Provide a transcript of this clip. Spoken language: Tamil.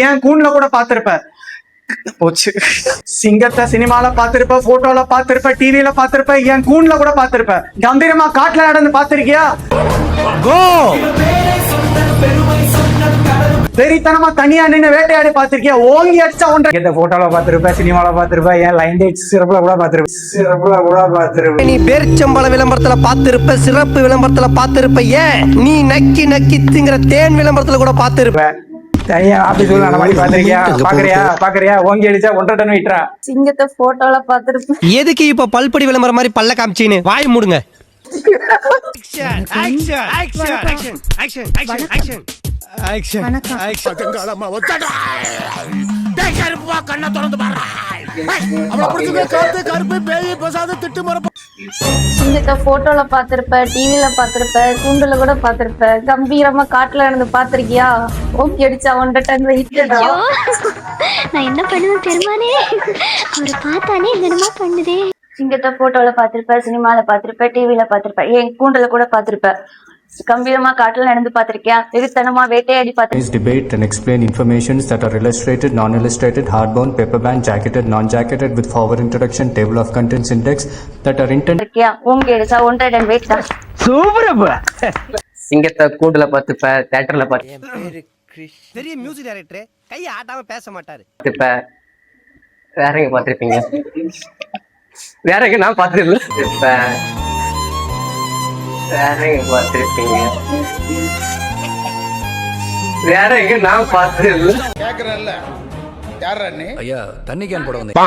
ஏன் கூண்ல கூட பாத்திருப்ப. போச்சு. சிங்கத்தை சினிமால பாத்திருப்ப, போட்டோல பாத்திருப்ப, டிவில பாத்திருப்ப, என் கூண்ல கூட பாத்திருப்ப. கம்பீரமா காட்டுல நடந்து பாத்திருக்கியா? வெறித்தனமா தனியா நின்னு வேட்டையாடி பாத்திருக்கியா? ஓங்கி அடிச்சா ஒன்றை போட்டோல பாத்திருப்ப, சினிமால பாத்திருப்ப, ஏன் லைன் டேட் சிறப்புல கூட பாத்திருப்ப. நீ பேர்ச்சம்பள விளம்பரத்துல பாத்திருப்ப, சிறப்பு விளம்பரத்துல பாத்திருப்ப, ஏன் நீ நக்கி நக்கி திங்கிற தேன் விளம்பரத்துல கூட பாத்திருப்ப. தனியா ஆபீஸ்ல அந்த மாதிரி பாக்குறியா? ஓங்கி அடிச்சா 1.5 டன் வெயிட்ரா. சிங்கத்தை போட்டோல பாத்திருப்பேன். எதுக்கு இப்ப பல்படி விளம்பரம் மாதிரி பல்ல காமிச்சின்னு வாய் மூடுங்க. சிங்கத்தை போட்டோல பாத்திருப்ப, டிவில பாத்திருப்ப, கூண்டுல கூட பாத்திருப்ப. கம்பீரமா காட்டுல நடந்து பாத்திருக்கியா? ஓகே அடிச்சா 1.5 டன் வெயிட். நான் என்ன பண்ணுவேன் தெரியுமானே? அவரை பார்த்தானே என்னமா பண்ணுதே. சிங்கத்தை போட்டோல பாத்திருப்ப, சினிமால பாத்திருப்ப, டிவில பாத்திருப்ப, ஏன் கூண்டுல கூட பாத்திருப்ப. கம்பீரமா காட்டுல நடந்து பாத்திருக்கியா? வெறித்தனமா வேட்டையாடி பாத்திருக்கியா? Debate and explain informations that are illustrated, non-illustrated, hardbound, paperbound, jacketed, non-jacketed with forward introduction, table of contents index that are intended. ஓங்கி அடிச்சா 1.5 டன் வெயிட் தான். சிங்கத்தை கூண்டுல பாத்துப்ப, தியேட்டர்ல பாத்துப்ப, பெரிய மியூசிக் டைரக்டர் கையை ஆட்டாம பேச மாட்டாரு. வேற எங்க பாத்திருப்பீங்க? வேற எங்க நான் பாத்துருப்ப. வேற எங்க பாத்திருப்பீங்க? வேற எங்க நான் பாத்துருப்ப. கேக்குறேன்ல யாரா நீ? ஐயா தண்ணி கேன் போட வந்தேன்.